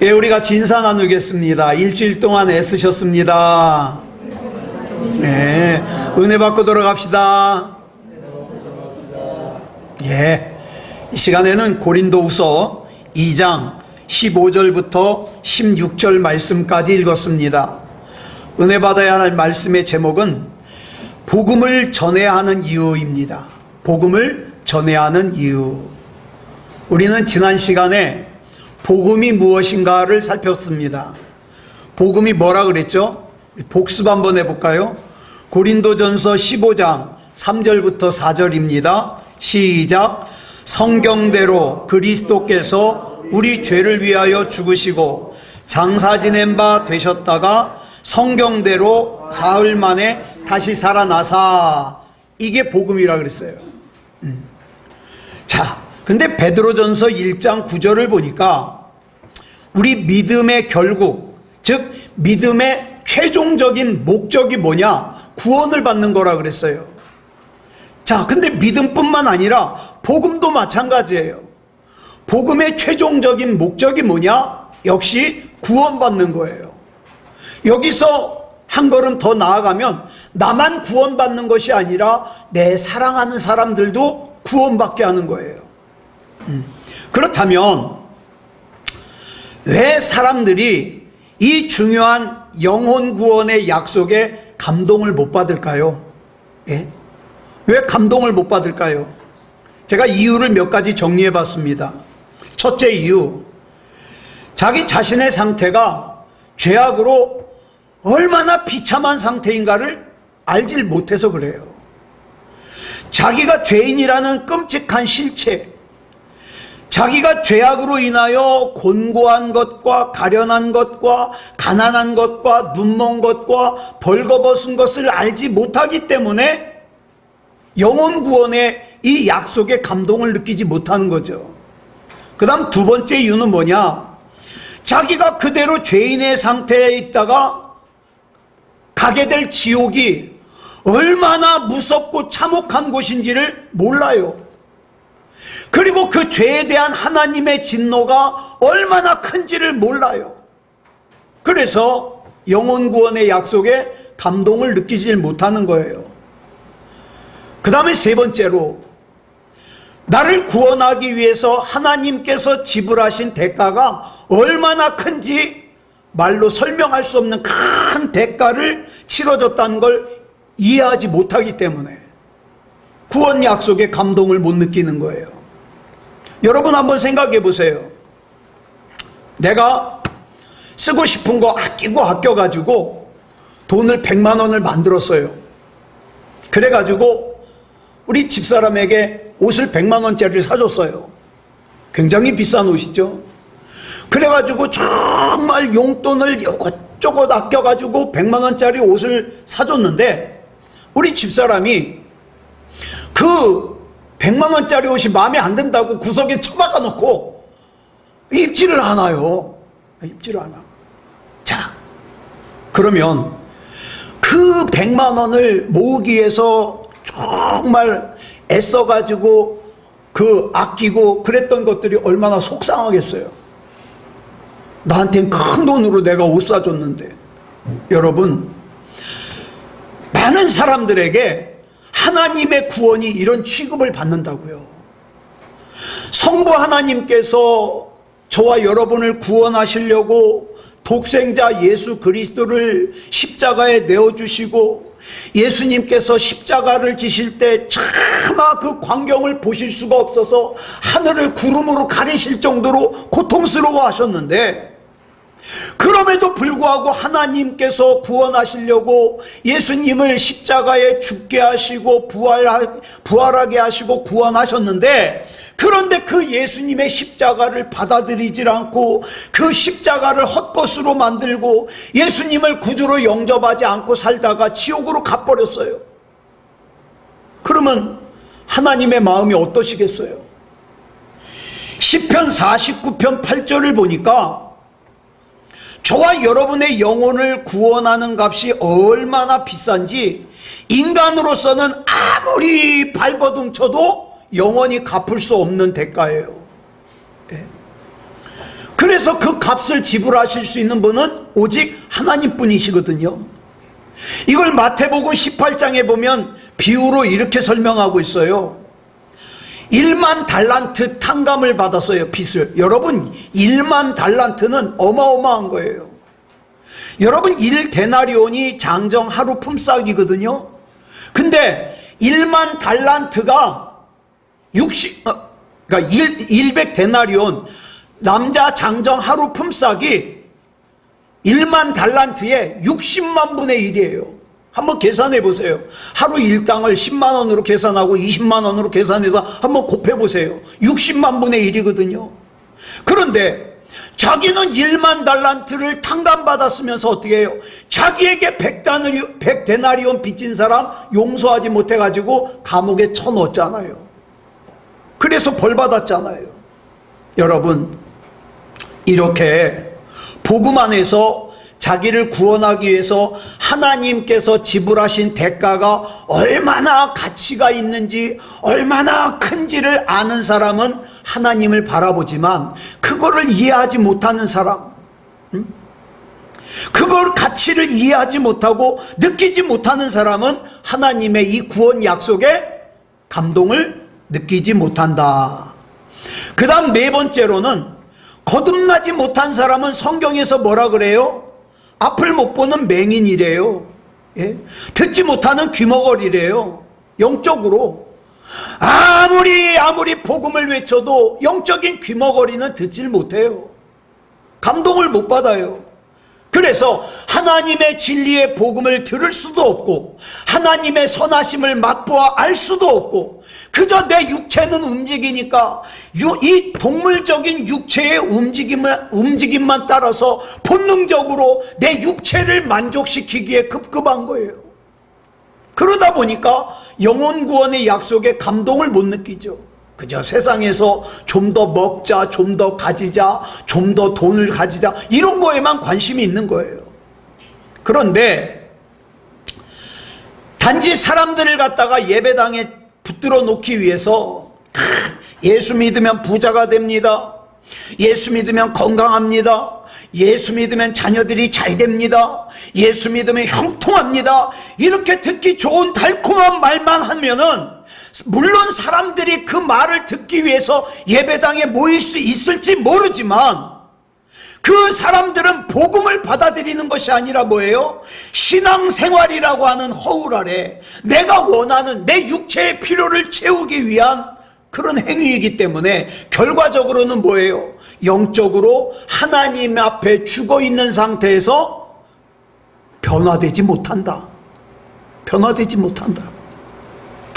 예, 우리가 진사 나누겠습니다. 일주일 동안 애쓰셨습니다. 예, 은혜 받고 돌아갑시다. 예, 이 시간에는 고린도후서 2장 15절부터 16절 말씀까지 읽었습니다. 은혜 받아야 할 말씀의 제목은 복음을 전해야 하는 이유입니다. 복음을 전해야 하는 이유. 우리는 지난 시간에 복음이 무엇인가를 살폈습니다. 복음이 뭐라 그랬죠? 복습 한번 해볼까요? 고린도전서 15장 3절부터 4절입니다. 시작. 성경대로 그리스도께서 우리 죄를 위하여 죽으시고 장사 지낸 바 되셨다가 성경대로 사흘 만에 다시 살아나사. 이게 복음이라 그랬어요. 자, 근데 베드로전서 1장 9절을 보니까 우리 믿음의 결국, 즉 믿음의 최종적인 목적이 뭐냐? 구원을 받는 거라 그랬어요. 자, 근데 믿음뿐만 아니라 복음도 마찬가지예요. 복음의 최종적인 목적이 뭐냐? 역시 구원받는 거예요. 여기서 한 걸음 더 나아가면 나만 구원받는 것이 아니라 내 사랑하는 사람들도 구원받게 하는 거예요. 그렇다면 왜 사람들이 이 중요한 영혼 구원의 약속에 감동을 못 받을까요? 예? 왜 감동을 못 받을까요? 제가 이유를 몇 가지 정리해 봤습니다. 첫째 이유, 자기 자신의 상태가 죄악으로 얼마나 비참한 상태인가를 알질 못해서 그래요. 자기가 죄인이라는 끔찍한 실체, 자기가 죄악으로 인하여 곤고한 것과 가련한 것과 가난한 것과 눈먼 것과 벌거벗은 것을 알지 못하기 때문에 영혼 구원의 이 약속에 감동을 느끼지 못하는 거죠. 그 다음 두 번째 이유는 뭐냐? 자기가 그대로 죄인의 상태에 있다가 가게 될 지옥이 얼마나 무섭고 참혹한 곳인지를 몰라요. 그리고 그 죄에 대한 하나님의 진노가 얼마나 큰지를 몰라요. 그래서 영혼 구원의 약속에 감동을 느끼지 못하는 거예요. 그 다음에 세 번째로, 나를 구원하기 위해서 하나님께서 지불하신 대가가 얼마나 큰지 말로 설명할 수 없는 큰 대가를 치러줬다는 걸 이해하지 못하기 때문에 구원 약속에 감동을 못 느끼는 거예요. 여러분 한번 생각해 보세요. 내가 쓰고 싶은 거 아껴가지고 돈을 100만 원을 만들었어요. 그래가지고 우리 집사람에게 옷을 100만 원짜리를 사줬어요. 굉장히 비싼 옷이죠. 그래가지고 정말 용돈을 이것저것 아껴가지고 100만 원짜리 옷을 사줬는데 우리 집사람이 그 100만 원짜리 옷이 마음에 안 든다고 구석에 처박아 놓고 입지를 않아요. 입지를 않아. 자, 그러면 그 100만 원을 모으기 위해서 정말 애써가지고 그 아끼고 그랬던 것들이 얼마나 속상하겠어요. 나한텐 큰 돈으로 내가 옷 사줬는데. 여러분, 많은 사람들에게 하나님의 구원이 이런 취급을 받는다고요. 성부 하나님께서 저와 여러분을 구원하시려고 독생자 예수 그리스도를 십자가에 내어주시고 예수님께서 십자가를 지실 때 차마 그 광경을 보실 수가 없어서 하늘을 구름으로 가리실 정도로 고통스러워 하셨는데, 그럼에도 불구하고 하나님께서 구원하시려고 예수님을 십자가에 죽게 하시고 부활하게 하시고 구원하셨는데, 그런데 그 예수님의 십자가를 받아들이질 않고 그 십자가를 헛것으로 만들고 예수님을 구주로 영접하지 않고 살다가 지옥으로 가버렸어요. 그러면 하나님의 마음이 어떠시겠어요? 시편 49편 8절을 보니까 저와 여러분의 영혼을 구원하는 값이 얼마나 비싼지 인간으로서는 아무리 발버둥 쳐도 영원히 갚을 수 없는 대가예요. 그래서 그 값을 지불하실 수 있는 분은 오직 하나님뿐이시거든요. 이걸 마태복음 18장에 보면 비유로 이렇게 설명하고 있어요. 1만 달란트 탕감을 받았어요, 빚을. 여러분, 1만 달란트는 어마어마한 거예요. 여러분, 1데나리온이 장정 하루 품삯이거든요. 근데 1만 달란트가 100데나리온, 남자 장정 하루 품삯이 1만 달란트에 60만 분의 1이에요. 한번 계산해 보세요. 하루 일당을 10만 원으로 계산하고 20만 원으로 계산해서 한번 곱해 보세요. 60만 분의 1이거든요. 그런데 자기는 1만 달란트를 탕감받았으면서 어떻게 해요? 자기에게 100데나리온 빚진 사람 용서하지 못해가지고 감옥에 쳐넣었잖아요. 그래서 벌 받았잖아요. 여러분, 이렇게 복음 안에서 자기를 구원하기 위해서 하나님께서 지불하신 대가가 얼마나 가치가 있는지, 얼마나 큰지를 아는 사람은 하나님을 바라보지만 그거를 이해하지 못하는 사람, 그걸 가치를 이해하지 못하고 느끼지 못하는 사람은 하나님의 이 구원 약속에 감동을 느끼지 못한다. 그 다음 네 번째로는 거듭나지 못한 사람은 성경에서 뭐라 그래요? 앞을 못 보는 맹인이래요. 예? 듣지 못하는 귀머거리래요. 영적으로 아무리 복음을 외쳐도 영적인 귀머거리는 듣질 못해요. 감동을 못 받아요. 그래서 하나님의 진리의 복음을 들을 수도 없고 하나님의 선하심을 맛보아 알 수도 없고 그저 내 육체는 움직이니까 이 동물적인 육체의 움직임만 따라서 본능적으로 내 육체를 만족시키기에 급급한 거예요. 그러다 보니까 영혼 구원의 약속에 감동을 못 느끼죠. 그저 세상에서 좀 더 먹자, 좀 더 가지자, 좀 더 돈을 가지자 이런 거에만 관심이 있는 거예요. 그런데 단지 사람들을 갖다가 예배당에 붙들어 놓기 위해서 예수 믿으면 부자가 됩니다. 예수 믿으면 건강합니다. 예수 믿으면 자녀들이 잘 됩니다. 예수 믿으면 형통합니다. 이렇게 듣기 좋은 달콤한 말만 하면은 물론 사람들이 그 말을 듣기 위해서 예배당에 모일 수 있을지 모르지만 그 사람들은 복음을 받아들이는 것이 아니라 뭐예요? 신앙생활이라고 하는 허울 아래 내가 원하는 내 육체의 필요를 채우기 위한 그런 행위이기 때문에 결과적으로는 뭐예요? 영적으로 하나님 앞에 죽어있는 상태에서 변화되지 못한다. 변화되지 못한다.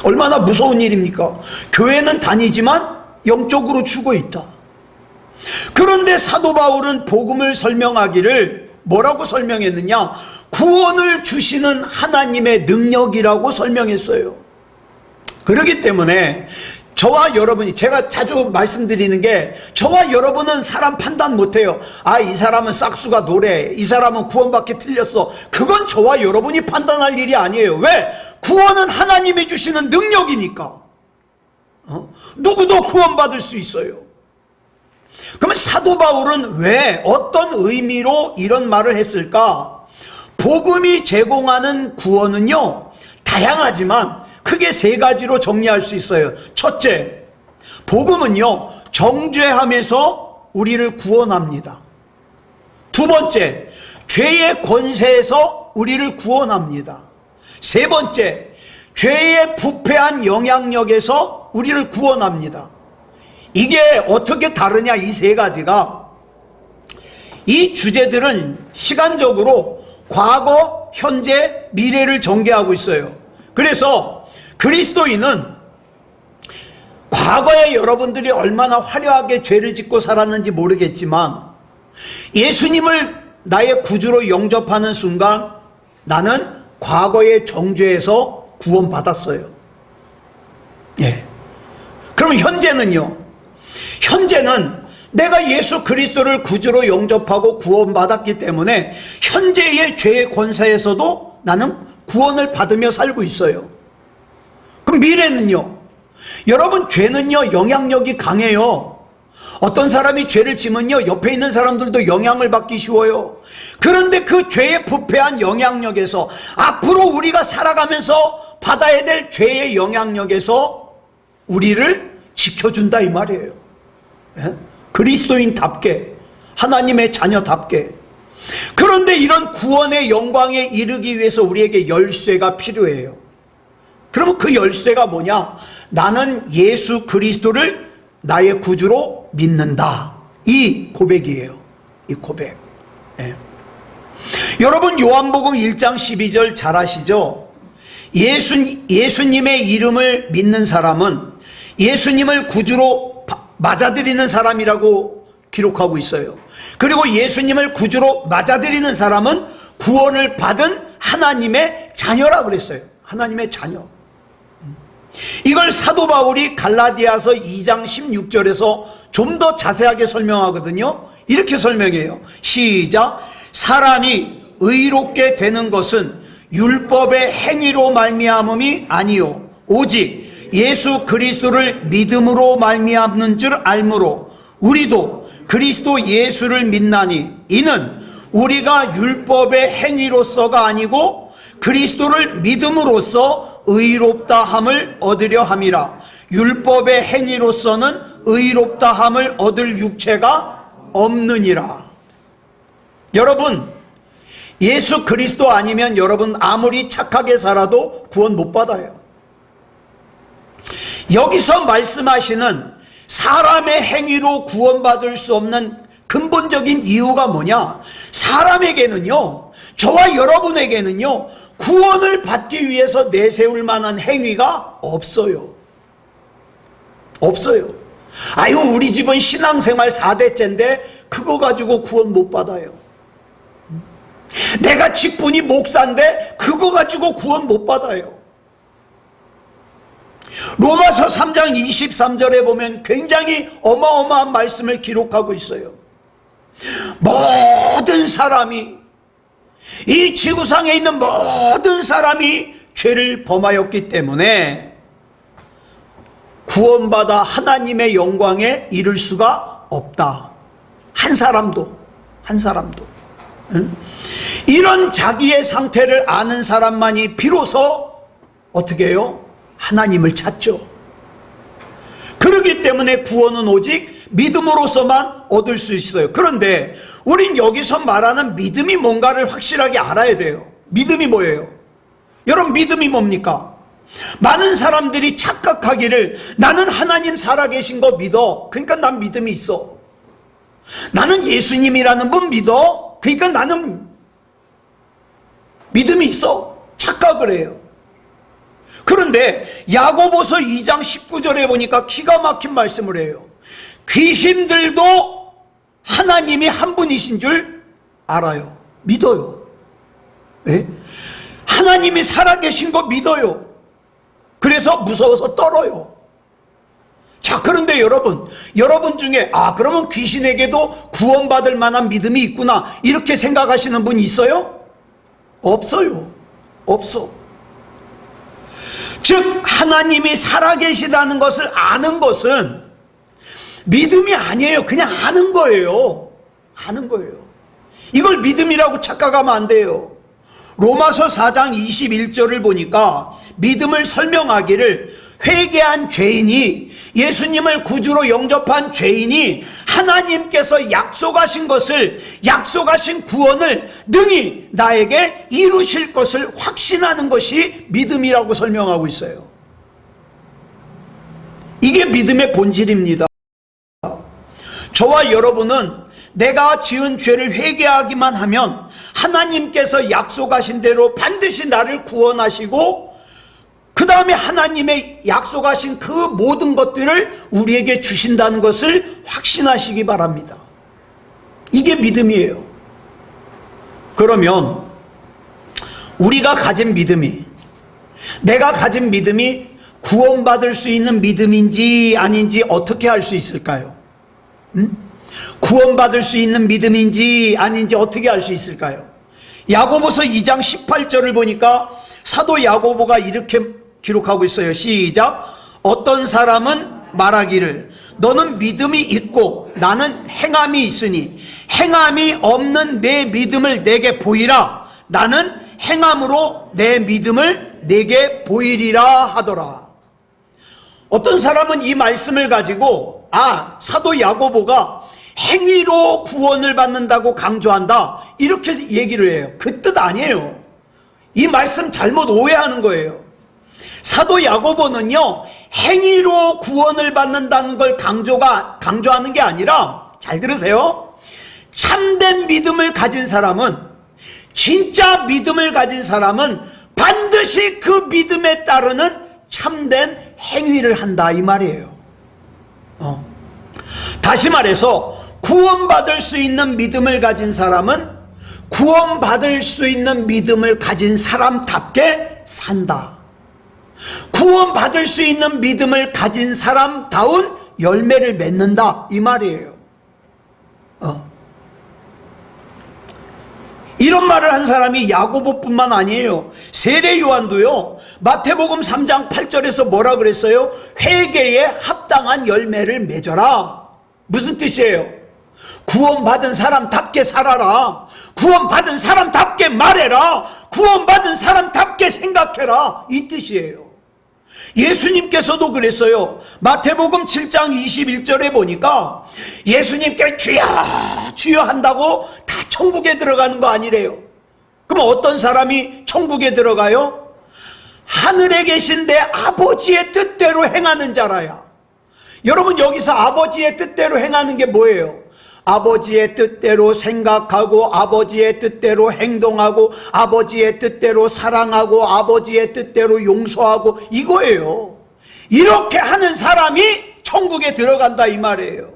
얼마나 무서운 일입니까? 교회는 다니지만 영적으로 죽어있다. 그런데 사도 바울은 복음을 설명하기를 뭐라고 설명했느냐? 구원을 주시는 하나님의 능력이라고 설명했어요. 그렇기 때문에 저와 여러분이, 제가 자주 말씀드리는 게, 저와 여러분은 사람 판단 못해요. 아, 이 사람은 싹수가 노래, 이 사람은 구원받기 틀렸어. 그건 저와 여러분이 판단할 일이 아니에요. 왜? 구원은 하나님이 주시는 능력이니까. 누구도 구원받을 수 있어요. 그러면 사도 바울은 왜, 어떤 의미로 이런 말을 했을까? 복음이 제공하는 구원은요, 다양하지만 크게 세 가지로 정리할 수 있어요. 첫째, 복음은요, 정죄함에서 우리를 구원합니다. 두 번째, 죄의 권세에서 우리를 구원합니다. 세 번째, 죄의 부패한 영향력에서 우리를 구원합니다. 이게 어떻게 다르냐, 이 세 가지가. 이 주제들은 시간적으로 과거, 현재, 미래를 전개하고 있어요. 그래서 그리스도인은 과거에 여러분들이 얼마나 화려하게 죄를 짓고 살았는지 모르겠지만 예수님을 나의 구주로 영접하는 순간 나는 과거의 정죄에서 구원받았어요. 예. 그럼 현재는요? 현재는 내가 예수 그리스도를 구주로 영접하고 구원받았기 때문에 현재의 죄의 권세에서도 나는 구원을 받으며 살고 있어요. 그럼 미래는요? 여러분, 죄는요 영향력이 강해요. 어떤 사람이 죄를 지면요, 옆에 있는 사람들도 영향을 받기 쉬워요. 그런데 그 죄의 부패한 영향력에서 앞으로 우리가 살아가면서 받아야 될 죄의 영향력에서 우리를 지켜준다 이 말이에요. 예? 그리스도인답게, 하나님의 자녀답게. 그런데 이런 구원의 영광에 이르기 위해서 우리에게 열쇠가 필요해요. 그러면 그 열쇠가 뭐냐? 나는 예수 그리스도를 나의 구주로 믿는다. 이 고백이에요. 이 고백. 예. 여러분, 요한복음 1장 12절 잘 아시죠? 예수님의 이름을 믿는 사람은 예수님을 구주로 맞아들이는 사람이라고 기록하고 있어요. 그리고 예수님을 구주로 맞아들이는 사람은 구원을 받은 하나님의 자녀라고 그랬어요. 하나님의 자녀. 이걸 사도 바울이 갈라디아서 2장 16절에서 좀 더 자세하게 설명하거든요. 이렇게 설명해요. 시작. 사람이 의롭게 되는 것은 율법의 행위로 말미암음이 아니요 오직 예수 그리스도를 믿음으로 말미암는 줄 알므로 우리도 그리스도 예수를 믿나니 이는 우리가 율법의 행위로서가 아니고 그리스도를 믿음으로써 의롭다함을 얻으려 함이라. 율법의 행위로서는 의롭다함을 얻을 육체가 없느니라. 여러분, 예수 그리스도 아니면 여러분 아무리 착하게 살아도 구원 못 받아요. 여기서 말씀하시는 사람의 행위로 구원받을 수 없는 근본적인 이유가 뭐냐? 사람에게는요, 저와 여러분에게는요, 구원을 받기 위해서 내세울 만한 행위가 없어요. 없어요. 아유, 우리 집은 신앙생활 4대째인데 그거 가지고 구원 못 받아요. 내가 직분이 목사인데 그거 가지고 구원 못 받아요. 로마서 3장 23절에 보면 굉장히 어마어마한 말씀을 기록하고 있어요. 모든 사람이, 이 지구상에 있는 모든 사람이 죄를 범하였기 때문에 구원받아 하나님의 영광에 이를 수가 없다. 한 사람도. 응? 이런 자기의 상태를 아는 사람만이 비로소 어떻게 해요? 하나님을 찾죠. 그렇기 때문에 구원은 오직 믿음으로서만 얻을 수 있어요. 그런데 우린 여기서 말하는 믿음이 뭔가를 확실하게 알아야 돼요. 믿음이 뭐예요? 여러분, 믿음이 뭡니까? 많은 사람들이 착각하기를 나는 하나님 살아계신 거 믿어. 그러니까 난 믿음이 있어. 나는 예수님이라는 분 믿어. 그러니까 나는 믿음이 있어. 착각을 해요. 그런데 야고보서 2장 19절에 보니까 기가 막힌 말씀을 해요. 귀신들도 하나님이 한 분이신 줄 알아요. 믿어요. 네? 하나님이 살아계신 거 믿어요. 그래서 무서워서 떨어요. 자, 그런데 여러분 중에 그러면 귀신에게도 구원받을 만한 믿음이 있구나 이렇게 생각하시는 분 있어요? 없어요. 없어. 즉 하나님이 살아계시다는 것을 아는 것은 믿음이 아니에요. 그냥 아는 거예요. 아는 거예요. 이걸 믿음이라고 착각하면 안 돼요. 로마서 4장 21절을 보니까 믿음을 설명하기를 회개한 죄인이, 예수님을 구주로 영접한 죄인이 하나님께서 약속하신 것을, 약속하신 구원을 능히 나에게 이루실 것을 확신하는 것이 믿음이라고 설명하고 있어요. 이게 믿음의 본질입니다. 저와 여러분은 내가 지은 죄를 회개하기만 하면 하나님께서 약속하신 대로 반드시 나를 구원하시고 그 다음에 하나님의 약속하신 그 모든 것들을 우리에게 주신다는 것을 확신하시기 바랍니다. 이게 믿음이에요. 그러면 우리가 가진 믿음이, 내가 가진 믿음이 구원받을 수 있는 믿음인지 아닌지 어떻게 알 수 있을까요? 구원받을 수 있는 믿음인지 아닌지 어떻게 알 수 있을까요? 야고보서 2장 18절을 보니까 사도 야고보가 이렇게 기록하고 있어요. 시작. 어떤 사람은 말하기를 너는 믿음이 있고 나는 행함이 있으니 행함이 없는 내 믿음을 내게 보이라. 나는 행함으로 내 믿음을 내게 보이리라 하더라. 어떤 사람은 이 말씀을 가지고 사도 야고보가 행위로 구원을 받는다고 강조한다 이렇게 얘기를 해요. 그 뜻 아니에요. 이 말씀 잘못 오해하는 거예요. 사도 야고보는요, 행위로 구원을 받는다는 걸 강조하는 게 아니라, 잘 들으세요. 참된 믿음을 가진 사람은, 진짜 믿음을 가진 사람은 반드시 그 믿음에 따르는 참된 행위를 한다 이 말이에요. 다시 말해서 구원받을 수 있는 믿음을 가진 사람은 구원받을 수 있는 믿음을 가진 사람답게 산다. 구원받을 수 있는 믿음을 가진 사람다운 열매를 맺는다 이 말이에요. 이런 말을 한 사람이 야고보뿐만 아니에요. 세례 요한도요, 마태복음 3장 8절에서 뭐라 그랬어요? 회개에 합당한 열매를 맺어라. 무슨 뜻이에요? 구원받은 사람답게 살아라. 구원받은 사람답게 말해라. 구원받은 사람답게 생각해라. 이 뜻이에요. 예수님께서도 그랬어요. 마태복음 7장 21절에 보니까 예수님께 주여 주여 한다고 다 천국에 들어가는 거 아니래요. 그럼 어떤 사람이 천국에 들어가요? 하늘에 계신 내 아버지의 뜻대로 행하는 자라야. 여러분, 여기서 아버지의 뜻대로 행하는 게 뭐예요? 아버지의 뜻대로 생각하고 아버지의 뜻대로 행동하고 아버지의 뜻대로 사랑하고 아버지의 뜻대로 용서하고 이거예요. 이렇게 하는 사람이 천국에 들어간다 이 말이에요.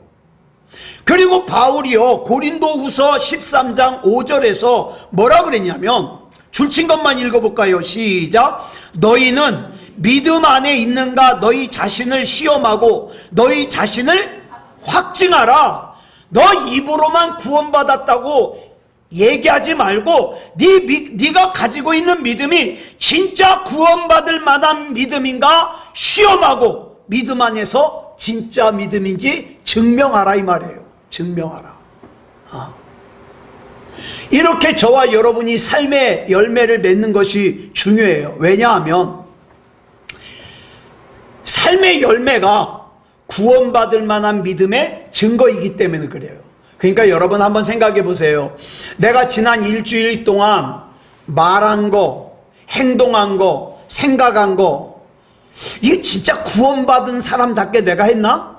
그리고 바울이요, 고린도후서 13장 5절에서 뭐라 그랬냐면, 줄친 것만 읽어볼까요? 시작. 너희는 믿음 안에 있는가 너희 자신을 시험하고 너희 자신을 확증하라. 너 입으로만 구원받았다고 얘기하지 말고 네가 가지고 있는 믿음이 진짜 구원받을 만한 믿음인가 시험하고 믿음 안에서 진짜 믿음인지 증명하라 이 말이에요. 증명하라. 이렇게 저와 여러분이 삶의 열매를 맺는 것이 중요해요. 왜냐하면 삶의 열매가 구원받을 만한 믿음의 증거이기 때문에 그래요. 그러니까 여러분 한번 생각해 보세요. 내가 지난 일주일 동안 말한 거, 행동한 거, 생각한 거, 이게 진짜 구원받은 사람답게 내가 했나?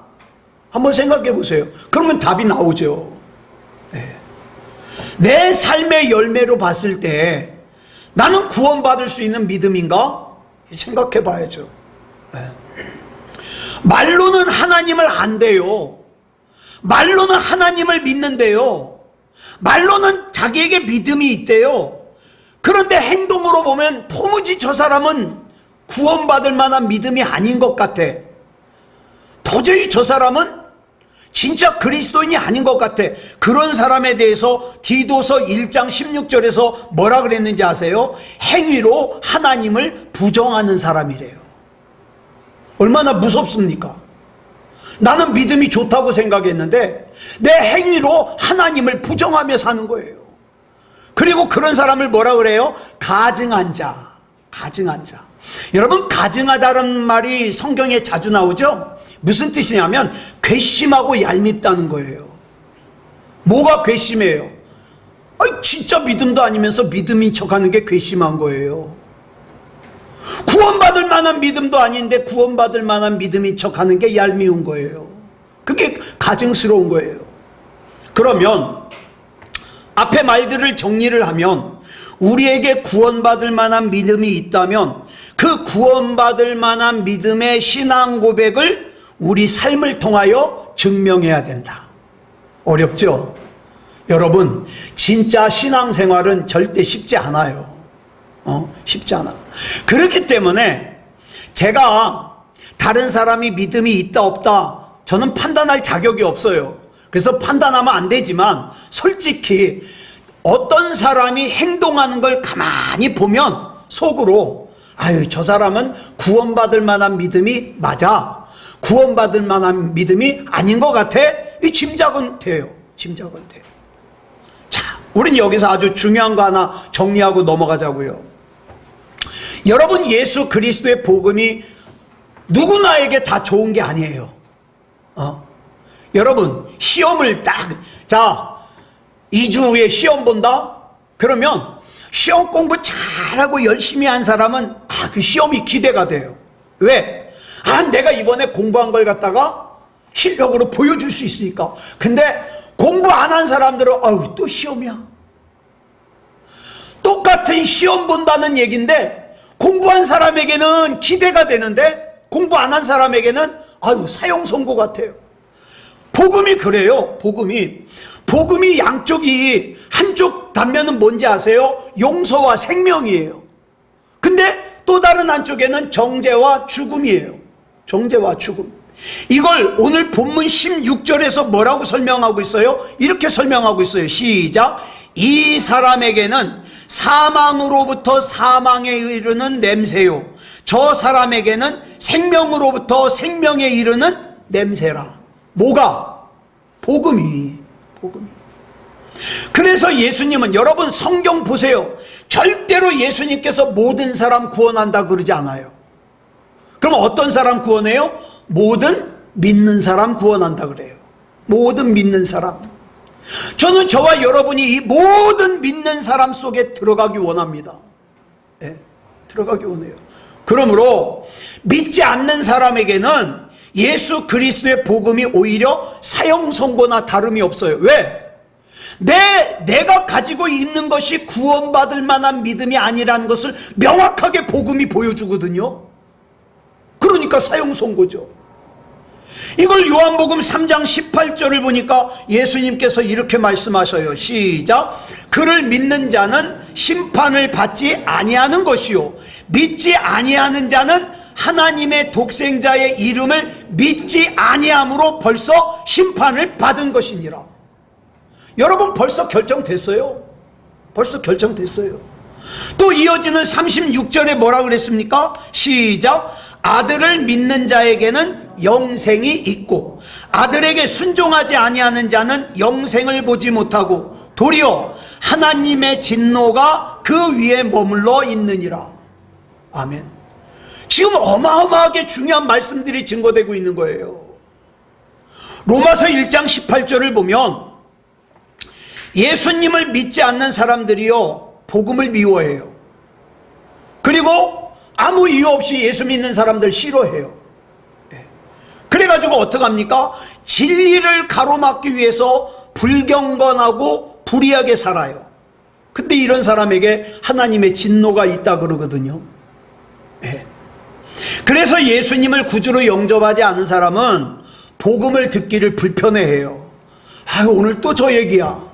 한번 생각해 보세요. 그러면 답이 나오죠. 네. 내 삶의 열매로 봤을 때 나는 구원받을 수 있는 믿음인가? 생각해 봐야죠. 네. 말로는 하나님을 안대요. 말로는 하나님을 믿는데요. 말로는 자기에게 믿음이 있대요. 그런데 행동으로 보면 도무지 저 사람은 구원받을 만한 믿음이 아닌 것 같아. 도저히 저 사람은 진짜 그리스도인이 아닌 것 같아. 그런 사람에 대해서 디도서 1장 16절에서 뭐라 그랬는지 아세요? 행위로 하나님을 부정하는 사람이래요. 얼마나 무섭습니까? 나는 믿음이 좋다고 생각했는데 내 행위로 하나님을 부정하며 사는 거예요. 그리고 그런 사람을 뭐라 그래요? 가증한 자. 가증한 자. 여러분, 가증하다는 말이 성경에 자주 나오죠? 무슨 뜻이냐면 괘씸하고 얄밉다는 거예요. 뭐가 괘씸해요? 진짜 믿음도 아니면서 믿음인 척하는 게 괘씸한 거예요. 구원받을 만한 믿음도 아닌데 구원받을 만한 믿음인 척하는 게 얄미운 거예요. 그게 가증스러운 거예요. 그러면 앞에 말들을 정리를 하면 우리에게 구원받을 만한 믿음이 있다면 그 구원받을 만한 믿음의 신앙 고백을 우리 삶을 통하여 증명해야 된다. 어렵죠? 여러분, 진짜 신앙생활은 절대 쉽지 않아요. 쉽지 않아. 그렇기 때문에 제가 다른 사람이 믿음이 있다 없다 저는 판단할 자격이 없어요. 그래서 판단하면 안 되지만 솔직히 어떤 사람이 행동하는 걸 가만히 보면 속으로 저 사람은 구원받을 만한 믿음이 맞아, 구원받을 만한 믿음이 아닌 것 같아, 이 짐작은 돼요. 짐작은 돼요. 자, 우린 여기서 아주 중요한 거 하나 정리하고 넘어가자고요. 여러분, 예수 그리스도의 복음이 누구나에게 다 좋은 게 아니에요. 여러분, 시험을 자, 2주 후에 시험 본다? 그러면 시험 공부 잘하고 열심히 한 사람은 그 시험이 기대가 돼요. 왜? 내가 이번에 공부한 걸 갖다가 실력으로 보여줄 수 있으니까. 근데 공부 안 한 사람들은 또 시험이야. 똑같은 시험 본다는 얘기인데 공부한 사람에게는 기대가 되는데 공부 안 한 사람에게는 사형 선고 같아요. 복음이 그래요. 복음이 양쪽이, 한쪽 단면은 뭔지 아세요? 용서와 생명이에요. 근데 또 다른 한쪽에는 정죄와 죽음이에요. 정죄와 죽음. 이걸 오늘 본문 16절에서 뭐라고 설명하고 있어요? 이렇게 설명하고 있어요. 시작. 이 사람에게는 사망으로부터 사망에 이르는 냄새요, 저 사람에게는 생명으로부터 생명에 이르는 냄새라. 뭐가? 복음이. 그래서 예수님은, 여러분 성경 보세요. 절대로 예수님께서 모든 사람 구원한다 그러지 않아요. 그럼 어떤 사람 구원해요? 모든 믿는 사람 구원한다 그래요. 모든 믿는 사람. 저는 저와 여러분이 이 모든 믿는 사람 속에 들어가기 원합니다. 네, 들어가기 원해요. 그러므로 믿지 않는 사람에게는 예수 그리스도의 복음이 오히려 사형 선고나 다름이 없어요. 왜? 내가 가지고 있는 것이 구원받을 만한 믿음이 아니라는 것을 명확하게 복음이 보여주거든요. 그러니까 사형 선고죠. 이걸 요한복음 3장 18절을 보니까 예수님께서 이렇게 말씀하셔요. 시작. 그를 믿는 자는 심판을 받지 아니하는 것이요, 믿지 아니하는 자는 하나님의 독생자의 이름을 믿지 아니함으로 벌써 심판을 받은 것이니라. 여러분, 벌써 결정됐어요. 벌써 결정됐어요. 또 이어지는 36절에 뭐라 그랬습니까? 시작. 아들을 믿는 자에게는 영생이 있고 아들에게 순종하지 아니하는 자는 영생을 보지 못하고 도리어 하나님의 진노가 그 위에 머물러 있느니라. 아멘. 지금 어마어마하게 중요한 말씀들이 증거되고 있는 거예요. 로마서 1장 18절을 보면 예수님을 믿지 않는 사람들이요, 복음을 미워해요. 그리고 아무 이유 없이 예수 믿는 사람들 싫어해요. 그래가지고 어떡합니까? 진리를 가로막기 위해서 불경건하고 불의하게 살아요. 근데 이런 사람에게 하나님의 진노가 있다 그러거든요. 그래서 예수님을 구주로 영접하지 않은 사람은 복음을 듣기를 불편해해요. 오늘 또 저 얘기야.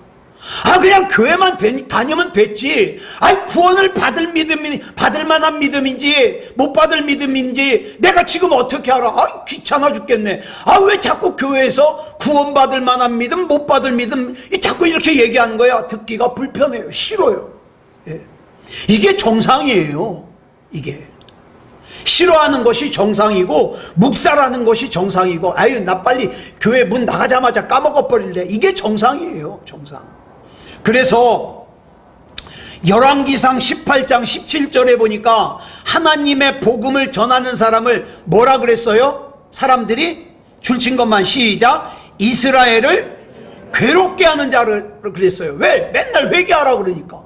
그냥 교회만 다니면 됐지. 구원을 받을 만한 믿음인지 못 받을 믿음인지 내가 지금 어떻게 알아? 귀찮아 죽겠네. 왜 자꾸 교회에서 구원받을 만한 믿음, 못 받을 믿음 자꾸 이렇게 얘기하는 거야. 듣기가 불편해요. 싫어요. 이게 정상이에요. 이게 싫어하는 것이 정상이고 묵살하는 것이 정상이고, 나 빨리 교회 문 나가자마자 까먹어버릴래. 이게 정상이에요. 정상. 그래서 열왕기상 18장 17절에 보니까 하나님의 복음을 전하는 사람을 뭐라 그랬어요? 사람들이 줄친 것만 시작. 이스라엘을 괴롭게 하는 자를 그랬어요. 왜? 맨날 회개하라 그러니까.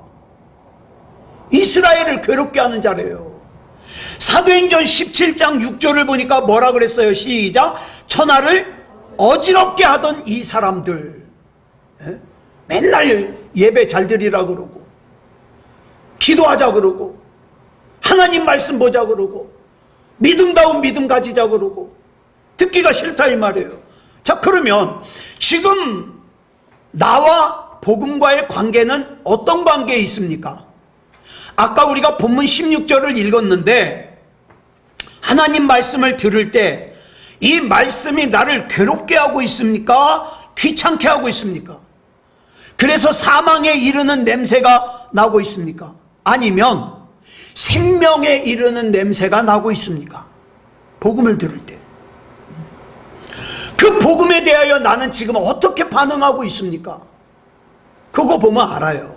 이스라엘을 괴롭게 하는 자래요. 사도행전 17장 6절을 보니까 뭐라 그랬어요? 시작. 천하를 어지럽게 하던 이 사람들, 맨날 예배 잘 드리라 그러고 기도하자 그러고 하나님 말씀 보자 그러고 믿음다운 믿음 가지자 그러고 듣기가 싫다 이 말이에요. 자, 그러면 지금 나와 복음과의 관계는 어떤 관계에 있습니까? 아까 우리가 본문 16절을 읽었는데 하나님 말씀을 들을 때 이 말씀이 나를 괴롭게 하고 있습니까? 귀찮게 하고 있습니까? 그래서 사망에 이르는 냄새가 나고 있습니까? 아니면 생명에 이르는 냄새가 나고 있습니까? 복음을 들을 때. 그 복음에 대하여 나는 지금 어떻게 반응하고 있습니까? 그거 보면 알아요.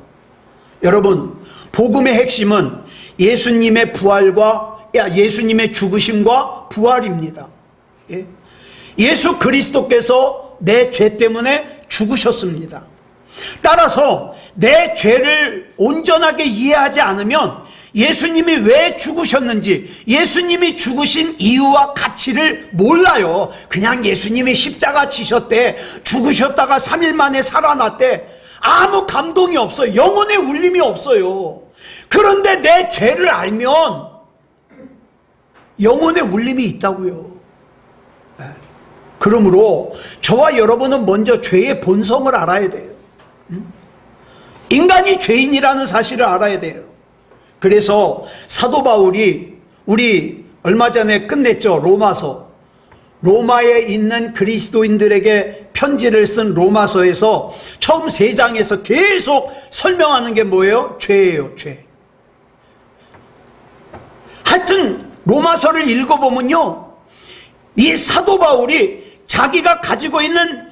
여러분, 복음의 핵심은 예수님의 부활과 예수님의 죽으심과 부활입니다. 예? 예수 그리스도께서 내 죄 때문에 죽으셨습니다. 따라서 내 죄를 온전하게 이해하지 않으면 예수님이 왜 죽으셨는지, 예수님이 죽으신 이유와 가치를 몰라요. 그냥 예수님이 십자가 지셨대, 죽으셨다가 3일 만에 살아났대, 아무 감동이 없어요. 영혼의 울림이 없어요. 그런데 내 죄를 알면 영혼의 울림이 있다고요. 그러므로 저와 여러분은 먼저 죄의 본성을 알아야 돼요. 인간이 죄인이라는 사실을 알아야 돼요. 그래서 사도 바울이 우리 얼마 전에 끝냈죠. 로마서. 로마에 있는 그리스도인들에게 편지를 쓴 로마서에서 처음 3장에서 계속 설명하는 게 뭐예요? 죄예요, 죄. 하여튼 로마서를 읽어보면요, 이 사도 바울이 자기가 가지고 있는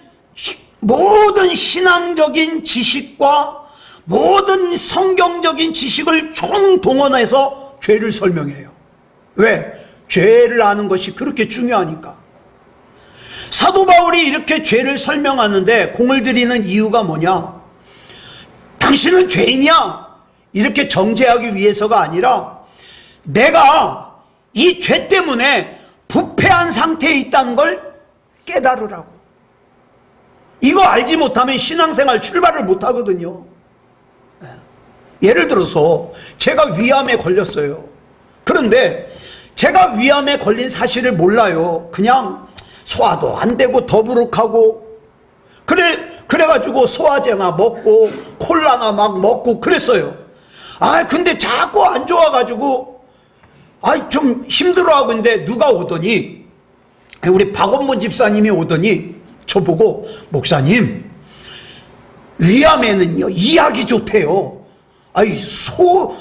모든 신앙적인 지식과 모든 성경적인 지식을 총동원해서 죄를 설명해요. 왜? 죄를 아는 것이 그렇게 중요하니까. 사도 바울이 이렇게 죄를 설명하는데 공을 들이는 이유가 뭐냐? 당신은 죄인이야, 이렇게 정죄하기 위해서가 아니라 내가 이 죄 때문에 부패한 상태에 있다는 걸 깨달으라고. 이거 알지 못하면 신앙생활 출발을 못하거든요. 예를 들어서 제가 위암에 걸렸어요. 그런데 제가 위암에 걸린 사실을 몰라요. 그냥 소화도 안 되고 더부룩하고 그래가지고 소화제나 먹고 콜라나 막 먹고 그랬어요. 근데 자꾸 안 좋아가지고 좀 힘들어하고 있는데 누가 오더니, 우리 박원문 집사님이 오더니 저보고, 목사님, 위암에는요 이 약이 좋대요.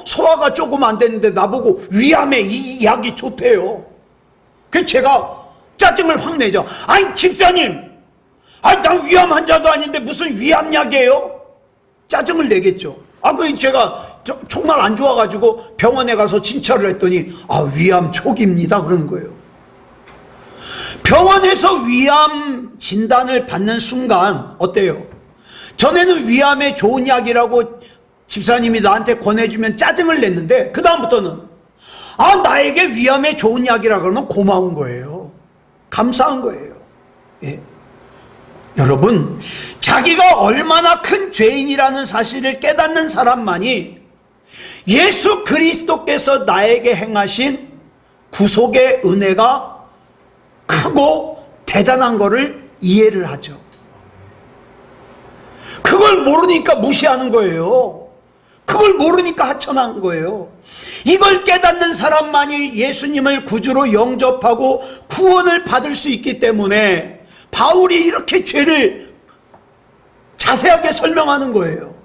소화가 조금 안 됐는데 나보고 위암에 이 약이 좋대요. 그래서 제가 짜증을 확 내죠. 집사님, 난 위암 환자도 아닌데 무슨 위암약이에요? 짜증을 내겠죠. 제가 정말 안 좋아가지고 병원에 가서 진찰을 했더니 위암 초기입니다 그러는 거예요. 병원에서 위암 진단을 받는 순간 어때요? 전에는 위암에 좋은 약이라고 집사님이 나한테 권해주면 짜증을 냈는데, 그 다음부터는 나에게 위암에 좋은 약이라 그러면 고마운 거예요. 감사한 거예요. 예. 여러분, 자기가 얼마나 큰 죄인이라는 사실을 깨닫는 사람만이 예수 그리스도께서 나에게 행하신 구속의 은혜가 크고 대단한 것을 이해를 하죠. 그걸 모르니까 무시하는 거예요. 그걸 모르니까 하찮은 거예요. 이걸 깨닫는 사람만이 예수님을 구주로 영접하고 구원을 받을 수 있기 때문에 바울이 이렇게 죄를 자세하게 설명하는 거예요.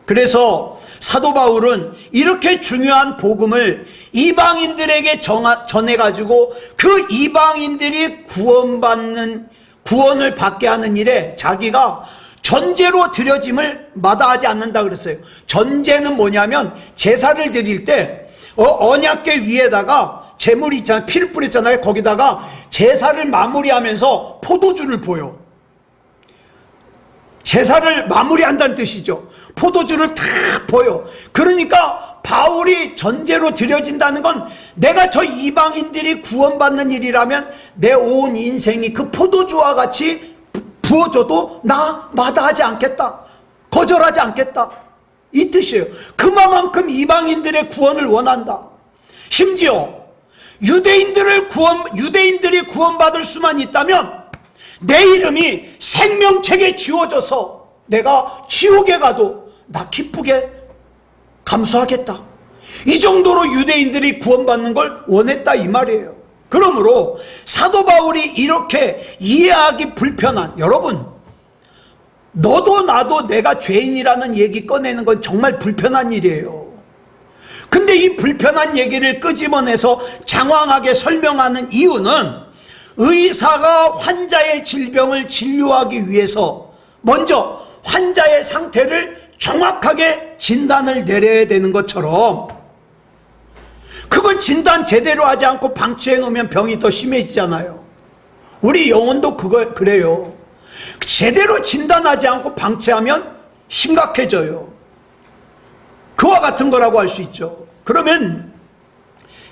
그래서 사도 바울은 이렇게 중요한 복음을 이방인들에게 전해가지고 그 이방인들이 구원을 받게 하는 일에 자기가 전제로 드려짐을 마다하지 않는다 그랬어요. 전제는 뭐냐면 제사를 드릴 때 언약궤 위에다가 제물이 있잖아요. 피를 뿌렸잖아요. 거기다가 제사를 마무리하면서 포도주를 부어요. 제사를 마무리한다는 뜻이죠. 포도주를 탁 부어요. 그러니까 바울이 전제로 드려진다는 건 내가 저 이방인들이 구원받는 일이라면 내 온 인생이 그 포도주와 같이 부어줘도 나 마다하지 않겠다, 거절하지 않겠다, 이 뜻이에요. 그만큼 이방인들의 구원을 원한다. 심지어 유대인들이 구원받을 수만 있다면 내 이름이 생명책에 지워져서 내가 지옥에 가도 나 기쁘게 감수하겠다. 이 정도로 유대인들이 구원받는 걸 원했다 이 말이에요. 그러므로 사도 바울이 이렇게 이해하기 불편한, 여러분, 너도 나도 내가 죄인이라는 얘기 꺼내는 건 정말 불편한 일이에요. 근데 이 불편한 얘기를 끄집어내서 장황하게 설명하는 이유는 의사가 환자의 질병을 진료하기 위해서 먼저 환자의 상태를 정확하게 진단을 내려야 되는 것처럼, 그걸 진단 제대로 하지 않고 방치해 놓으면 병이 더 심해지잖아요. 우리 영혼도 그래요. 제대로 진단하지 않고 방치하면 심각해져요. 그와 같은 거라고 할 수 있죠. 그러면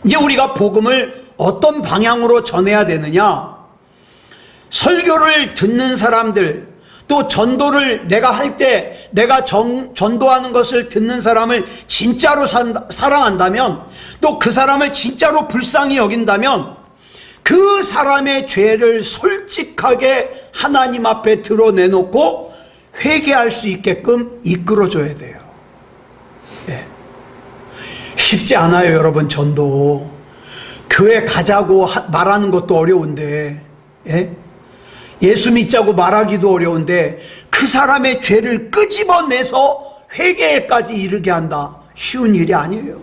이제 우리가 복음을 어떤 방향으로 전해야 되느냐? 설교를 듣는 사람들, 또 전도를 내가 할 때 내가 전도하는 것을 듣는 사람을 진짜로 사랑한다면, 또 그 사람을 진짜로 불쌍히 여긴다면 그 사람의 죄를 솔직하게 하나님 앞에 드러내놓고 회개할 수 있게끔 이끌어줘야 돼요. 예. 쉽지 않아요, 여러분. 전도 교회 가자고 말하는 것도 어려운데, 예? 예수 믿자고 말하기도 어려운데 그 사람의 죄를 끄집어내서 회개까지 이르게 한다, 쉬운 일이 아니에요.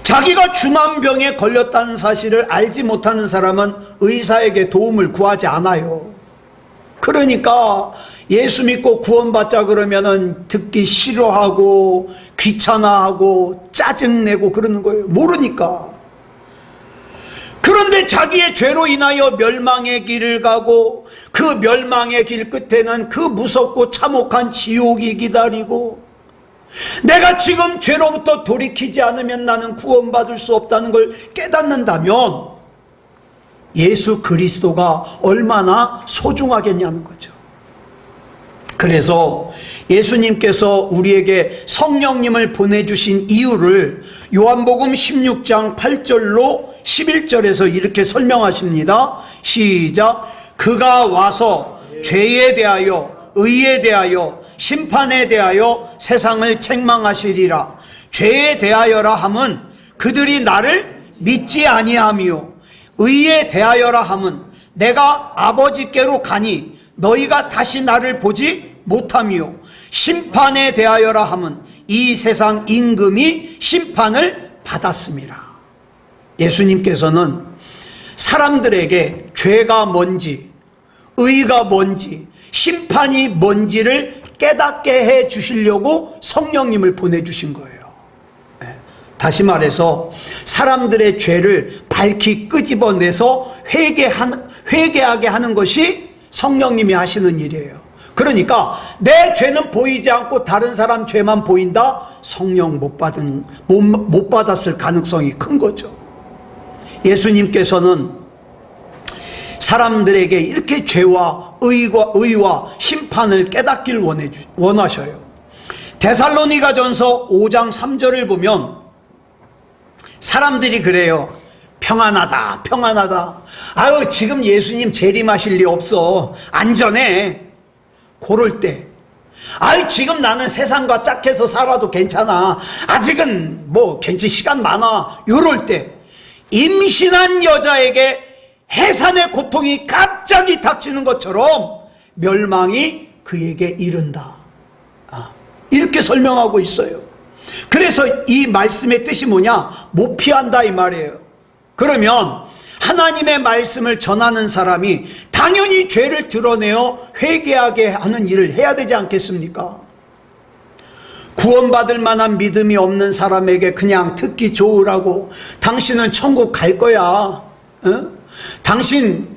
자기가 중환병에 걸렸다는 사실을 알지 못하는 사람은 의사에게 도움을 구하지 않아요. 그러니까 예수 믿고 구원받자 그러면은 듣기 싫어하고 귀찮아하고 짜증내고 그러는 거예요. 모르니까. 그런데 자기의 죄로 인하여 멸망의 길을 가고 그 멸망의 길 끝에는 그 무섭고 참혹한 지옥이 기다리고, 내가 지금 죄로부터 돌이키지 않으면 나는 구원받을 수 없다는 걸 깨닫는다면 예수 그리스도가 얼마나 소중하겠냐는 거죠. 그래서 예수님께서 우리에게 성령님을 보내주신 이유를 요한복음 16장 8절로 11절에서 이렇게 설명하십니다. 시작. 그가 와서 죄에 대하여 의에 대하여 심판에 대하여 세상을 책망하시리라. 죄에 대하여라 함은 그들이 나를 믿지 아니하며, 의에 대하여라 함은 내가 아버지께로 가니 너희가 다시 나를 보지 못하며, 심판에 대하여라 함은 이 세상 임금이 심판을 받았음이라. 예수님께서는 사람들에게 죄가 뭔지, 의가 뭔지, 심판이 뭔지를 깨닫게 해 주시려고 성령님을 보내주신 거예요. 다시 말해서 사람들의 죄를 밝히 끄집어내서 회개하게 하는 것이 성령님이 하시는 일이에요. 그러니까 내 죄는 보이지 않고 다른 사람 죄만 보인다? 성령 못 받았을 가능성이 큰 거죠. 예수님께서는 사람들에게 이렇게 죄와 의와 심판을 깨닫길 원하셔요. 데살로니가전서 5장 3절을 보면 사람들이 그래요. 평안하다, 평안하다. 아유, 지금 예수님 재림하실 리 없어. 안전해. 그럴 때, 아유, 지금 나는 세상과 짝해서 살아도 괜찮아. 아직은 뭐 괜찮, 시간 많아. 요럴 때 임신한 여자에게 해산의 고통이 갑자기 닥치는 것처럼 멸망이 그에게 이른다. 이렇게 설명하고 있어요. 그래서 이 말씀의 뜻이 뭐냐? 못 피한다 이 말이에요. 그러면 하나님의 말씀을 전하는 사람이 당연히 죄를 드러내어 회개하게 하는 일을 해야 되지 않겠습니까? 구원받을 만한 믿음이 없는 사람에게 그냥 듣기 좋으라고 당신은 천국 갈 거야, 당신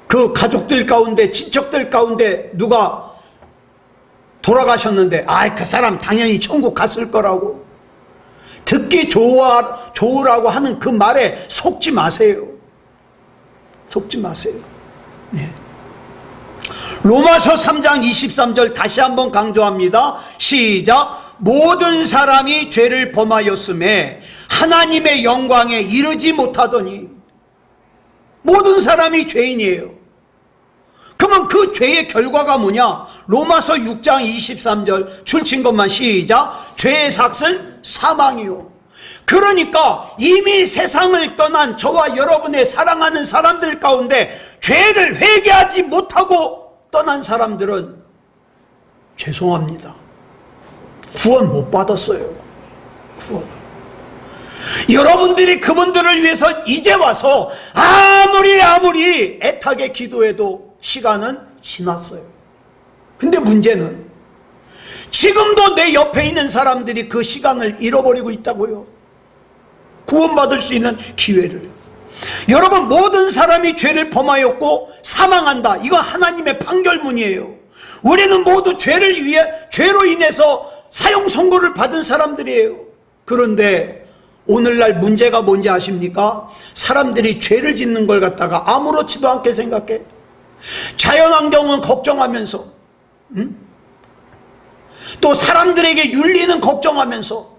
그 가족들 가운데, 친척들 가운데 누가 돌아가셨는데 그 사람 당연히 천국 갔을 거라고 듣기 좋으라고 하는 그 말에 속지 마세요. 속지 마세요. 네. 로마서 3장 23절 다시 한번 강조합니다. 시작. 모든 사람이 죄를 범하였음에 하나님의 영광에 이르지 못하더니. 모든 사람이 죄인이에요. 그러면 그 죄의 결과가 뭐냐? 로마서 6장 23절 줄친 것만 시작. 죄의 삭은 사망이요. 그러니까 이미 세상을 떠난 저와 여러분의 사랑하는 사람들 가운데 죄를 회개하지 못하고 떠난 사람들은 죄송합니다. 구원 못 받았어요. 구원. 여러분들이 그분들을 위해서 이제 와서 아무리 애타게 기도해도 시간은 지났어요. 근데 문제는 지금도 내 옆에 있는 사람들이 그 시간을 잃어버리고 있다고요. 구원받을 수 있는 기회를. 여러분, 모든 사람이 죄를 범하였고 사망한다. 이거 하나님의 판결문이에요. 우리는 모두 죄로 인해서 사형 선고를 받은 사람들이에요. 그런데 오늘날 문제가 뭔지 아십니까? 사람들이 죄를 짓는 걸 갖다가 아무렇지도 않게 생각해. 자연환경은 걱정하면서, 또 사람들에게 윤리는 걱정하면서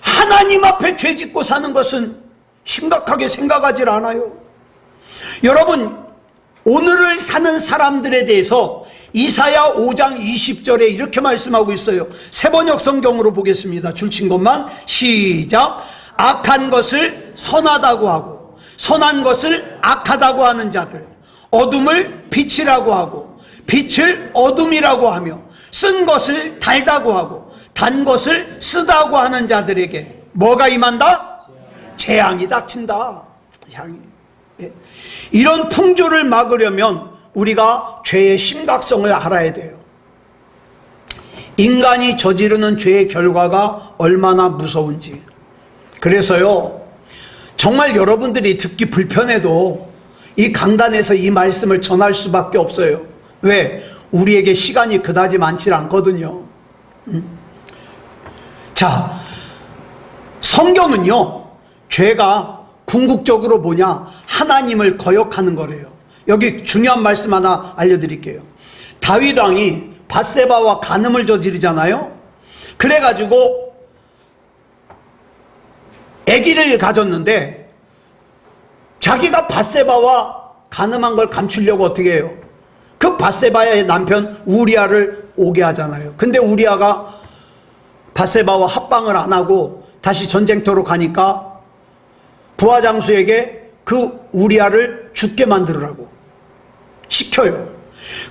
하나님 앞에 죄 짓고 사는 것은 심각하게 생각하지 않아요. 여러분, 오늘을 사는 사람들에 대해서 이사야 5장 20절에 이렇게 말씀하고 있어요. 새번역 성경으로 보겠습니다. 줄친 것만 시작. 악한 것을 선하다고 하고 선한 것을 악하다고 하는 자들, 어둠을 빛이라고 하고 빛을 어둠이라고 하며 쓴 것을 달다고 하고 단 것을 쓰다고 하는 자들에게 뭐가 임한다? 재앙이 닥친다. 이런 풍조를 막으려면 우리가 죄의 심각성을 알아야 돼요. 인간이 저지르는 죄의 결과가 얼마나 무서운지. 그래서요, 정말 여러분들이 듣기 불편해도 이 강단에서 이 말씀을 전할 수밖에 없어요. 왜? 우리에게 시간이 그다지 많지 않거든요. 자, 성경은요, 죄가 궁극적으로 뭐냐? 하나님을 거역하는 거래요. 여기 중요한 말씀 하나 알려드릴게요. 다윗 왕이 밧세바와 간음을 저지르잖아요. 그래가지고 아기를 가졌는데 자기가 밧세바와 간음한 걸 감추려고 어떻게 해요? 그 밧세바의 남편 우리아를 오게 하잖아요. 근데 우리아가 밧세바와 합방을 안 하고 다시 전쟁터로 가니까 부하장수에게 그 우리아를 죽게 만들으라고 시켜요.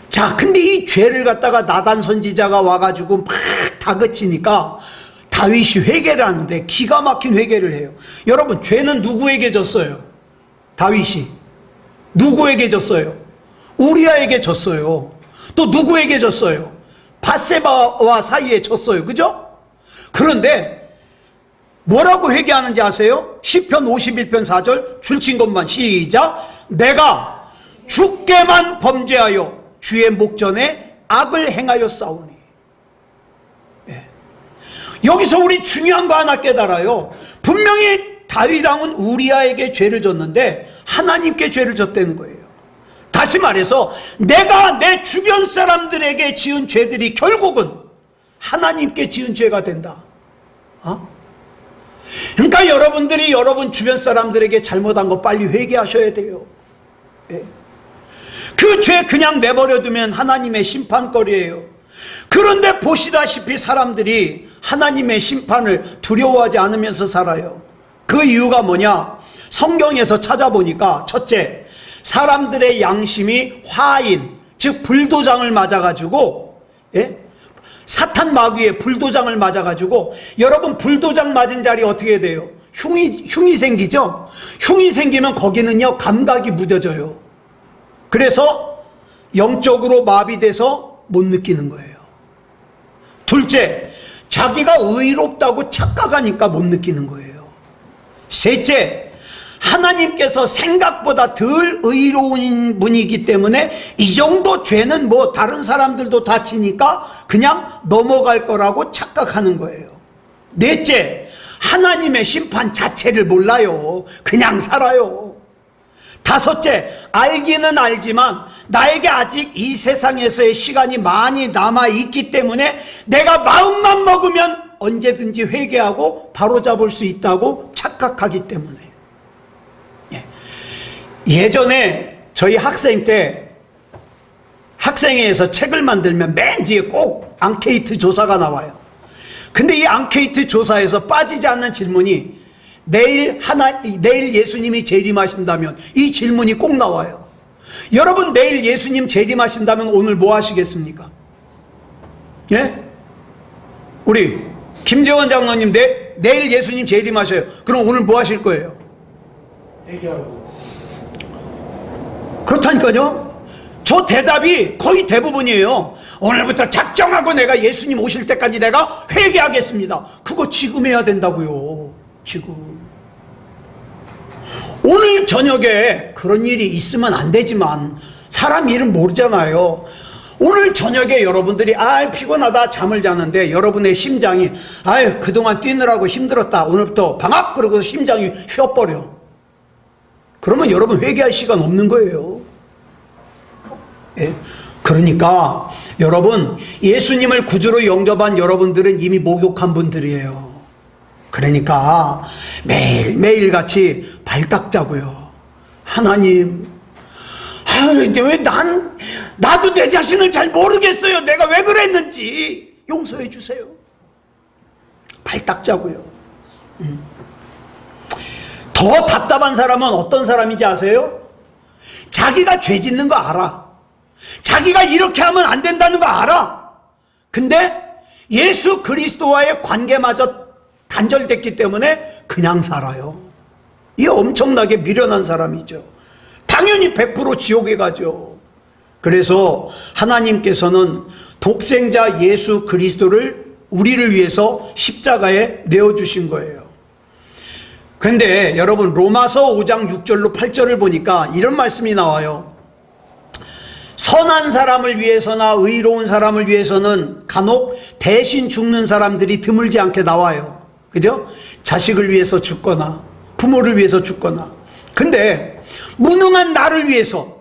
자, 근데 이 죄를 갖다가 나단 선지자가 와가지고 막 다그치니까 다윗이 회개를 하는데 기가 막힌 회개를 해요. 여러분, 죄는 누구에게 졌어요? 다윗이. 누구에게 졌어요? 우리아에게 졌어요. 또 누구에게 졌어요? 밧세바와 사이에 졌어요. 그죠? 그런데 뭐라고 회개하는지 아세요? 시편 51편 4절 줄친 것만 시작. 내가 주께만 범죄하여 주의 목전에 악을 행하여 싸우니. 예. 여기서 우리 중요한 거 하나 깨달아요. 분명히 다윗 왕은 우리아에게 죄를 졌는데 하나님께 죄를 졌다는 거예요. 다시 말해서 내가 내 주변 사람들에게 지은 죄들이 결국은 하나님께 지은 죄가 된다. 그러니까 여러분들이 여러분 주변 사람들에게 잘못한 거 빨리 회개하셔야 돼요. 예. 그 죄 그냥 내버려두면 하나님의 심판거리예요. 그런데 보시다시피 사람들이 하나님의 심판을 두려워하지 않으면서 살아요. 그 이유가 뭐냐? 성경에서 찾아보니까 첫째, 사람들의 양심이 화인, 즉 불도장을 맞아가지고, 예? 사탄 마귀의 불도장을 맞아가지고, 여러분 불도장 맞은 자리 어떻게 돼요? 흉이 생기죠? 흉이 생기면 거기는요 감각이 무뎌져요. 그래서 영적으로 마비돼서 못 느끼는 거예요. 둘째, 자기가 의롭다고 착각하니까 못 느끼는 거예요. 셋째, 하나님께서 생각보다 덜 의로운 분이기 때문에 이 정도 죄는 뭐 다른 사람들도 다 지니까 그냥 넘어갈 거라고 착각하는 거예요. 넷째, 하나님의 심판 자체를 몰라요. 그냥 살아요. 다섯째, 알기는 알지만 나에게 아직 이 세상에서의 시간이 많이 남아있기 때문에 내가 마음만 먹으면 언제든지 회개하고 바로잡을 수 있다고 착각하기 때문에. 예전에 저희 학생 때 학생회에서 책을 만들면 맨 뒤에 꼭 앙케이트 조사가 나와요. 근데 이 앙케이트 조사에서 빠지지 않는 질문이 내일 예수님이 재림하신다면, 이 질문이 꼭 나와요. 여러분, 내일 예수님 재림하신다면 오늘 뭐 하시겠습니까? 예? 우리 김재원 장로님 내일 예수님 재림하셔요. 그럼 오늘 뭐 하실 거예요? 회개하고. 그렇다니까요. 저 대답이 거의 대부분이에요. 오늘부터 작정하고 내가 예수님 오실 때까지 내가 회개하겠습니다. 그거 지금 해야 된다고요. 지금. 오늘 저녁에 그런 일이 있으면 안 되지만 사람 일은 모르잖아요. 오늘 저녁에 여러분들이 피곤하다 잠을 자는데 여러분의 심장이 그동안 뛰느라고 힘들었다. 오늘부터 방학 그러고 심장이 쉬어버려. 그러면 여러분 회개할 시간 없는 거예요. 예? 그러니까 여러분 예수님을 구주로 영접한 여러분들은 이미 목욕한 분들이에요. 그러니까 매일매일 같이 발닦자고요. 하나님, 근데 왜 나도 내 자신을 잘 모르겠어요. 내가 왜 그랬는지 용서해 주세요. 발닦자고요. 더 답답한 사람은 어떤 사람인지 아세요? 자기가 죄 짓는 거 알아. 자기가 이렇게 하면 안 된다는 거 알아. 근데 예수 그리스도와의 관계마저 단절됐기 때문에 그냥 살아요. 이 엄청나게 미련한 사람이죠. 당연히 100% 지옥에 가죠. 그래서 하나님께서는 독생자 예수 그리스도를 우리를 위해서 십자가에 내어주신 거예요. 그런데 여러분 로마서 5장 6절로 8절을 보니까 이런 말씀이 나와요. 선한 사람을 위해서나 의로운 사람을 위해서는 간혹 대신 죽는 사람들이 드물지 않게 나와요. 그죠? 자식을 위해서 죽거나 부모를 위해서 죽거나. 근데 무능한 나를 위해서,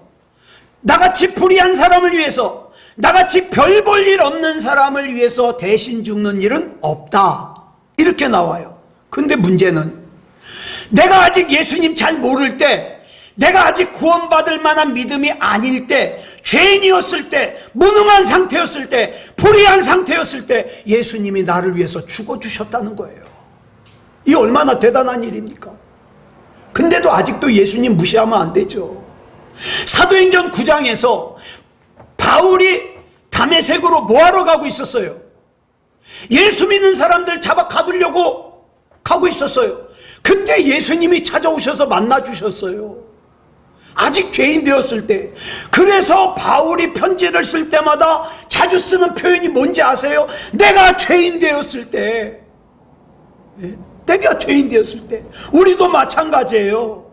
나같이 불의한 사람을 위해서, 나같이 별 볼 일 없는 사람을 위해서 대신 죽는 일은 없다. 이렇게 나와요. 근데 문제는 내가 아직 예수님 잘 모를 때, 내가 아직 구원받을 만한 믿음이 아닐 때, 죄인이었을 때, 무능한 상태였을 때, 불의한 상태였을 때 예수님이 나를 위해서 죽어주셨다는 거예요. 이 얼마나 대단한 일입니까? 근데도 아직도 예수님 무시하면 안 되죠. 사도행전 9장에서 바울이 다메섹으로 뭐하러 가고 있었어요? 예수 믿는 사람들 잡아 가두려고 가고 있었어요. 그때 예수님이 찾아오셔서 만나주셨어요. 아직 죄인 되었을 때. 그래서 바울이 편지를 쓸 때마다 자주 쓰는 표현이 뭔지 아세요? 내가 죄인 되었을 때. 내가 죄인 되었을 때. 우리도 마찬가지예요.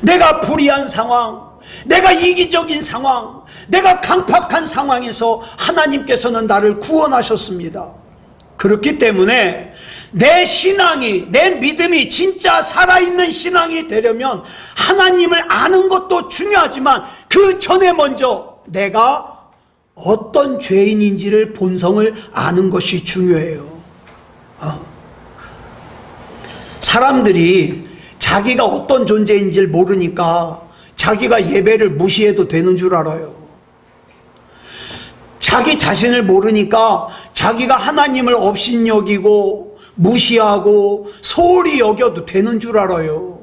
내가 불의한 상황, 내가 이기적인 상황, 내가 강팍한 상황에서 하나님께서는 나를 구원하셨습니다. 그렇기 때문에 내 신앙이, 내 믿음이 진짜 살아있는 신앙이 되려면 하나님을 아는 것도 중요하지만 그 전에 먼저 내가 어떤 죄인인지를 본성을 아는 것이 중요해요. 사람들이 자기가 어떤 존재인지를 모르니까 자기가 예배를 무시해도 되는 줄 알아요. 자기 자신을 모르니까 자기가 하나님을 업신여기고 무시하고 소홀히 여겨도 되는 줄 알아요.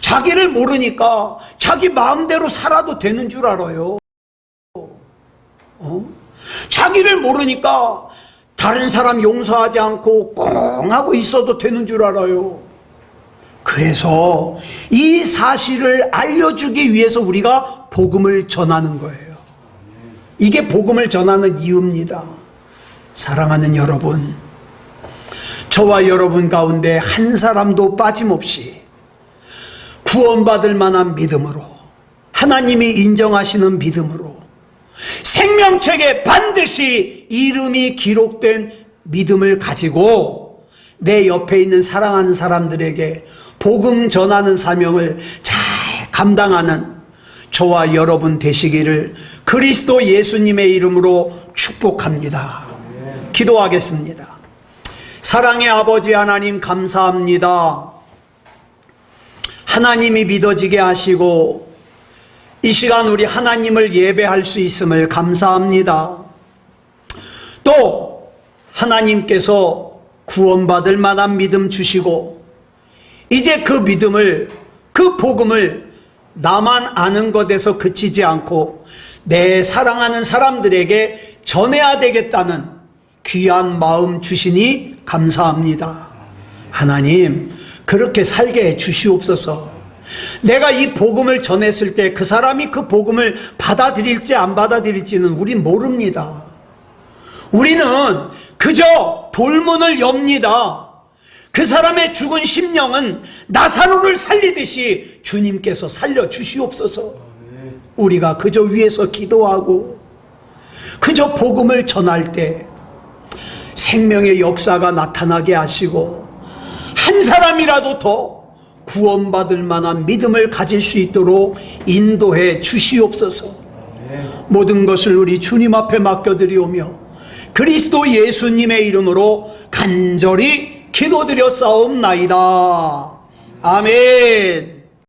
자기를 모르니까 자기 마음대로 살아도 되는 줄 알아요. 자기를 모르니까 다른 사람 용서하지 않고 꽁 하고 있어도 되는 줄 알아요. 그래서 이 사실을 알려주기 위해서 우리가 복음을 전하는 거예요. 이게 복음을 전하는 이유입니다. 사랑하는 여러분, 저와 여러분 가운데 한 사람도 빠짐없이 구원받을 만한 믿음으로, 하나님이 인정하시는 믿음으로, 생명책에 반드시 이름이 기록된 믿음을 가지고 내 옆에 있는 사랑하는 사람들에게 복음 전하는 사명을 잘 감당하는 저와 여러분 되시기를 그리스도 예수님의 이름으로 축복합니다. 기도하겠습니다. 사랑의 아버지 하나님 감사합니다. 하나님이 믿어지게 하시고 이 시간 우리 하나님을 예배할 수 있음을 감사합니다. 또 하나님께서 구원받을 만한 믿음 주시고 이제 그 믿음을, 그 복음을 나만 아는 것에서 그치지 않고 내 사랑하는 사람들에게 전해야 되겠다는 귀한 마음 주시니 감사합니다. 하나님, 그렇게 살게 해 주시옵소서. 내가 이 복음을 전했을 때 그 사람이 그 복음을 받아들일지 안 받아들일지는 우린 모릅니다. 우리는 그저 돌문을 엽니다. 그 사람의 죽은 심령은 나사로를 살리듯이 주님께서 살려주시옵소서. 우리가 그저 위에서 기도하고 그저 복음을 전할 때 생명의 역사가 나타나게 하시고 한 사람이라도 더 구원받을 만한 믿음을 가질 수 있도록 인도해 주시옵소서. 모든 것을 우리 주님 앞에 맡겨드리오며 그리스도 예수님의 이름으로 간절히 기도드려 싸움나이다. 아멘.